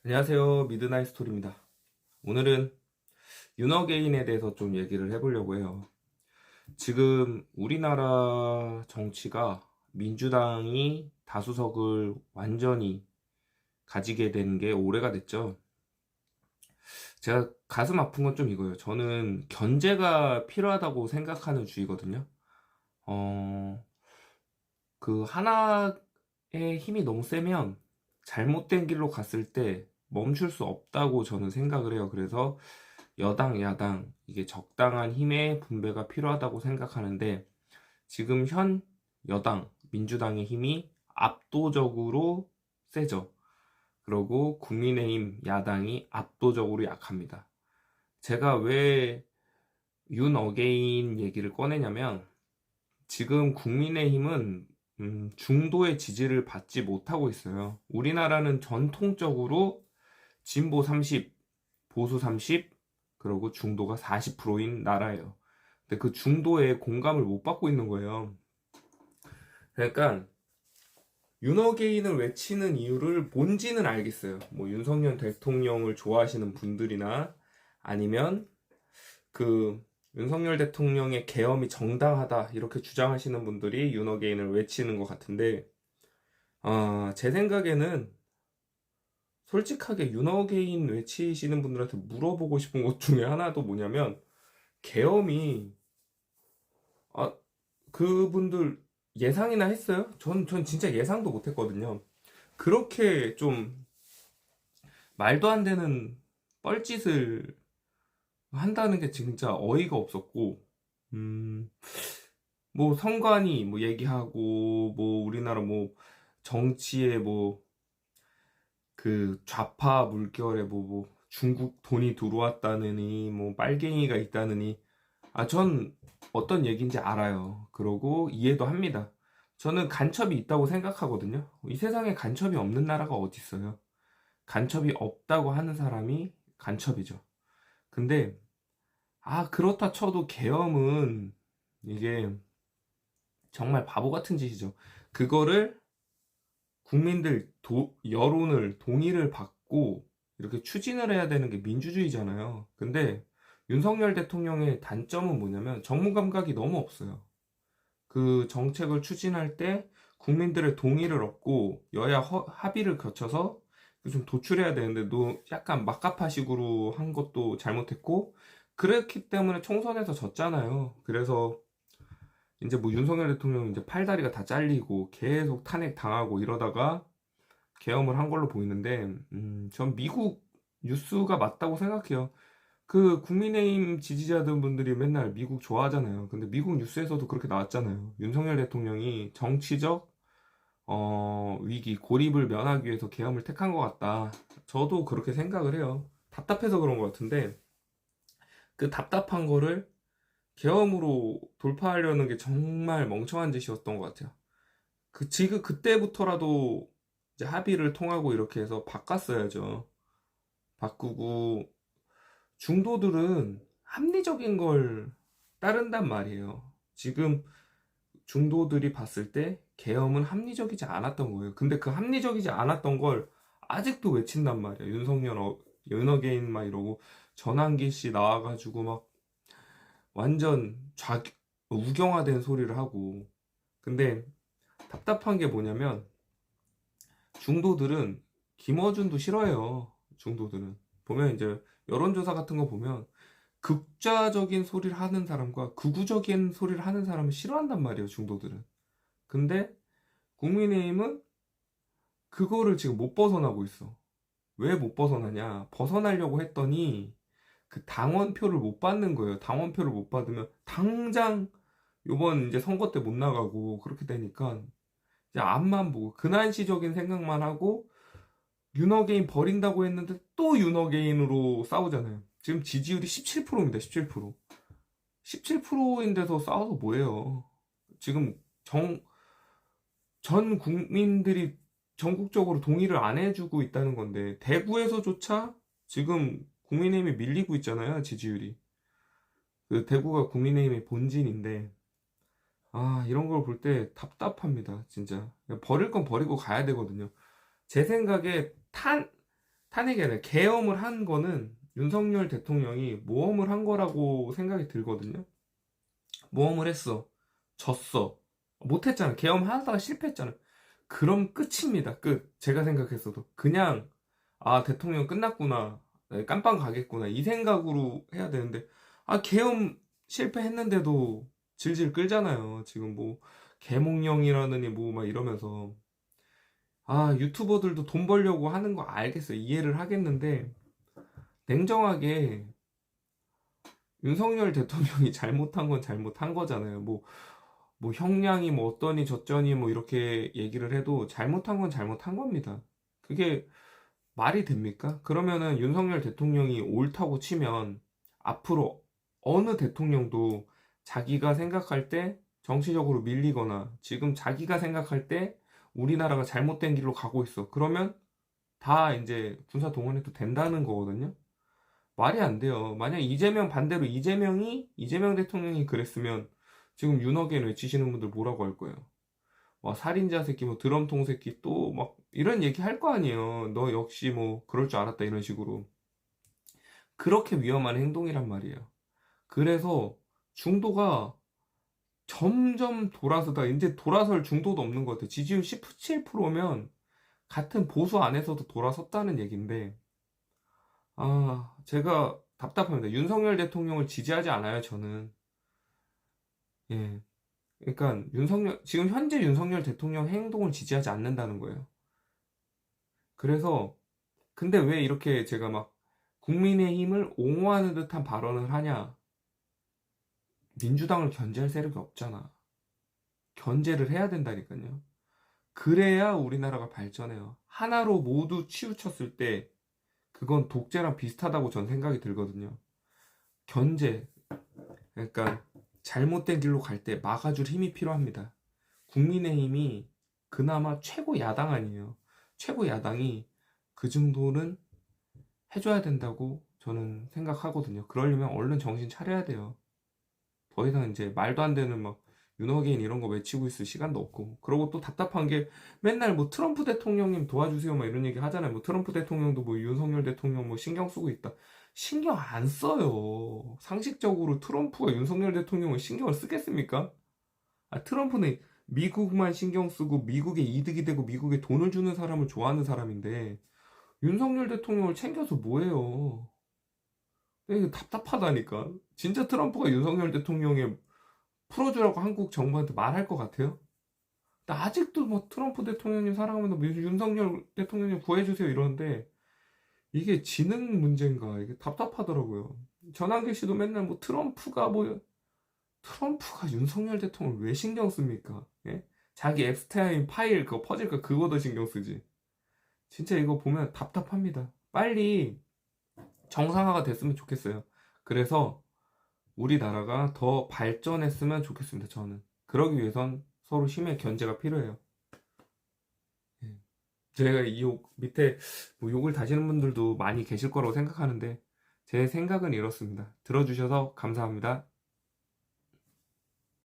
안녕하세요. 미드나잇 스토리입니다. 오늘은 윤어게인에 대해서 좀 얘기를 해보려고 해요. 지금 우리나라 정치가 민주당이 다수석을 완전히 가지게 된 게 오래가 됐죠. 제가 가슴 아픈 건 좀 이거예요. 저는 견제가 필요하다고 생각하는 주의거든요. 어, 그 하나의 힘이 너무 세면 잘못된 길로 갔을 때 멈출 수 없다고 저는 생각을 해요. 그래서 여당, 야당, 이게 적당한 힘의 분배가 필요하다고 생각하는데, 지금 현 여당, 민주당의 힘이 압도적으로 세죠. 그리고 국민의힘, 야당이 압도적으로 약합니다. 제가 왜 윤 어게인 얘기를 꺼내냐면, 지금 국민의힘은 중도의 지지를 받지 못하고 있어요. 우리나라는 전통적으로 진보 30, 보수 30, 그리고 중도가 40%인 나라예요. 근데 그 중도에 공감을 못 받고 있는 거예요. 그러니까 윤어게인을 외치는 이유를 뭔지는 알겠어요. 뭐 윤석열 대통령을 좋아하시는 분들이나 아니면 그 윤석열 대통령의 계엄이 정당하다 이렇게 주장하시는 분들이 윤어게인을 외치는 것 같은데, 제 생각에는 솔직하게 윤어게인 외치시는 분들한테 물어보고 싶은 것 중에 하나도 뭐냐면, 계엄이 아 그분들 예상이나 했어요? 전 진짜 예상도 못 했거든요. 그렇게 좀 말도 안 되는 뻘짓을 한다는 게 진짜 어이가 없었고, 음, 뭐 선관위 뭐 얘기하고, 뭐 우리나라 뭐 정치에 뭐 그 좌파 물결에 뭐 중국 돈이 들어왔다느니 뭐 빨갱이가 있다느니, 전 어떤 얘기인지 알아요. 그러고 이해도 합니다. 저는 간첩이 있다고 생각하거든요. 이 세상에 간첩이 없는 나라가 어디 있어요? 간첩이 없다고 하는 사람이 간첩이죠. 근데 그렇다 쳐도 계엄은 이게 정말 바보 같은 짓이죠. 그거를 국민들 여론을 동의를 받고 이렇게 추진을 해야 되는 게 민주주의잖아요. 근데 윤석열 대통령의 단점은 뭐냐면 정무 감각이 너무 없어요. 그 정책을 추진할 때 국민들의 동의를 얻고 여야 합의를 거쳐서 좀 도출해야 되는데 약간 막가파식으로 한 것도 잘못했고, 그랬기 때문에 총선에서 졌잖아요. 그래서 이제 뭐 윤석열 대통령 이제 팔다리가 다 잘리고 계속 탄핵 당하고 이러다가 계엄을 한 걸로 보이는데, 전 미국 뉴스가 맞다고 생각해요. 그 국민의힘 지지자들 분들이 맨날 미국 좋아하잖아요. 근데 미국 뉴스에서도 그렇게 나왔잖아요. 윤석열 대통령이 정치적 위기, 고립을 면하기 위해서 계엄을 택한 것 같다. 저도 그렇게 생각을 해요. 답답해서 그런 것 같은데, 그 답답한 거를 계엄으로 돌파하려는 게 정말 멍청한 짓이었던 것 같아요. 지금 그때부터라도 이제 합의를 통하고 이렇게 해서 바꿨어야죠. 바꾸고, 중도들은 합리적인 걸 따른단 말이에요. 지금 중도들이 봤을 때 계엄은 합리적이지 않았던 거예요. 근데 그 합리적이지 않았던 걸 아직도 외친단 말이에요. 윤어게인 막 이러고, 전환기 씨 나와가지고 막 완전 우경화된 소리를 하고. 근데 답답한 게 뭐냐면, 중도들은 김어준도 싫어해요. 중도들은 보면 이제 여론조사 같은 거 보면 극좌적인 소리를 하는 사람과 극우적인 소리를 하는 사람을 싫어한단 말이에요, 중도들은. 근데 국민의힘은 그거를 지금 못 벗어나고 있어. 왜 못 벗어나냐? 벗어나려고 했더니 그 당원표를 못 받는 거예요. 당원표를 못 받으면 당장 요번 이제 선거 때 못 나가고, 그렇게 되니까 이제 앞만 보고 근한시적인 생각만 하고 윤어게인 버린다고 했는데 또 윤어게인으로 싸우잖아요. 지금 지지율이 17%입니다. 17%. 17%인데서 싸워서 뭐예요? 지금 전 국민들이 전국적으로 동의를 안 해주고 있다는 건데, 대구에서조차 지금 국민의힘이 밀리고 있잖아요, 지지율이. 그 대구가 국민의힘의 본진인데, 이런 걸 볼 때 답답합니다, 진짜. 버릴 건 버리고 가야 되거든요. 제 생각에 탄핵이 아니라 계엄을 한 거는 윤석열 대통령이 모험을 한 거라고 생각이 들거든요. 모험을 했어. 졌어. 못했잖아. 계엄하다가 실패했잖아. 그럼 끝입니다. 끝. 제가 생각했어도. 그냥, 아, 대통령 끝났구나. 깜빵 가겠구나. 이 생각으로 해야 되는데, 아, 계엄 실패했는데도 질질 끌잖아요. 지금 뭐, 계몽령이라느니 뭐, 막 이러면서. 아, 유튜버들도 돈 벌려고 하는 거 알겠어요. 이해를 하겠는데, 냉정하게, 윤석열 대통령이 잘못한 건 잘못한 거잖아요. 뭐 형량이 뭐 어떠니 저쩌니 뭐 이렇게 얘기를 해도 잘못한 건 잘못한 겁니다. 그게 말이 됩니까? 그러면은 윤석열 대통령이 옳다고 치면 앞으로 어느 대통령도 자기가 생각할 때 정치적으로 밀리거나 지금 자기가 생각할 때 우리나라가 잘못된 길로 가고 있어. 그러면 다 이제 군사 동원해도 된다는 거거든요. 말이 안 돼요. 만약 이재명 반대로 이재명 대통령이 그랬으면 지금 윤호겐 외치시는 분들 뭐라고 할 거예요? 와, 살인자 새끼, 뭐 드럼통 새끼 또 막 이런 얘기 할 거 아니에요. 너 역시 뭐 그럴 줄 알았다 이런 식으로. 그렇게 위험한 행동이란 말이에요. 그래서 중도가 점점 돌아서다 이제 돌아설 중도도 없는 것 같아요. 지지율 17%면 같은 보수 안에서도 돌아섰다는 얘기인데 아, 제가 답답합니다. 윤석열 대통령을 지지하지 않아요, 저는. 예. 그러니까 지금 현재 윤석열 대통령 행동을 지지하지 않는다는 거예요. 그래서, 근데 왜 이렇게 제가 막 국민의힘을 옹호하는 듯한 발언을 하냐? 민주당을 견제할 세력이 없잖아. 견제를 해야 된다니까요. 그래야 우리나라가 발전해요. 하나로 모두 치우쳤을 때, 그건 독재랑 비슷하다고 전 생각이 들거든요. 견제. 그러니까, 잘못된 길로 갈 때 막아줄 힘이 필요합니다. 국민의힘이 그나마 최고 야당 아니에요. 최고 야당이 그 정도는 해줘야 된다고 저는 생각하거든요. 그러려면 얼른 정신 차려야 돼요. 더 이상 이제 말도 안 되는 막 윤호개인 이런 거 외치고 있을 시간도 없고. 그러고 또 답답한 게 맨날 뭐 트럼프 대통령님 도와주세요 막 이런 얘기 하잖아요. 뭐 트럼프 대통령도 뭐 윤석열 대통령 뭐 신경 쓰고 있다. 신경 안 써요. 상식적으로 트럼프가 윤석열 대통령을 신경을 쓰겠습니까? 아, 트럼프는 미국만 신경 쓰고 미국에 이득이 되고 미국에 돈을 주는 사람을 좋아하는 사람인데 윤석열 대통령을 챙겨서 뭐해요? 이게 답답하다니까. 진짜 트럼프가 윤석열 대통령에 풀어주라고 한국 정부한테 말할 것 같아요? 나 아직도 뭐 트럼프 대통령님 사랑하면 뭐 윤석열 대통령님 구해주세요 이러는데 이게 지능 문제인가 이게 답답하더라고요. 전환길 씨도 맨날 뭐 트럼프가 윤석열 대통령을 왜 신경 씁니까? 예? 자기 앱스타인 파일 그거 퍼질까 그거 더 신경 쓰지. 진짜 이거 보면 답답합니다. 빨리 정상화가 됐으면 좋겠어요. 그래서 우리나라가 더 발전했으면 좋겠습니다. 저는. 그러기 위해선 서로 힘의 견제가 필요해요. 예. 제가 이 욕 밑에 뭐 욕을 다시는 분들도 많이 계실 거라고 생각하는데 제 생각은 이렇습니다. 들어주셔서 감사합니다.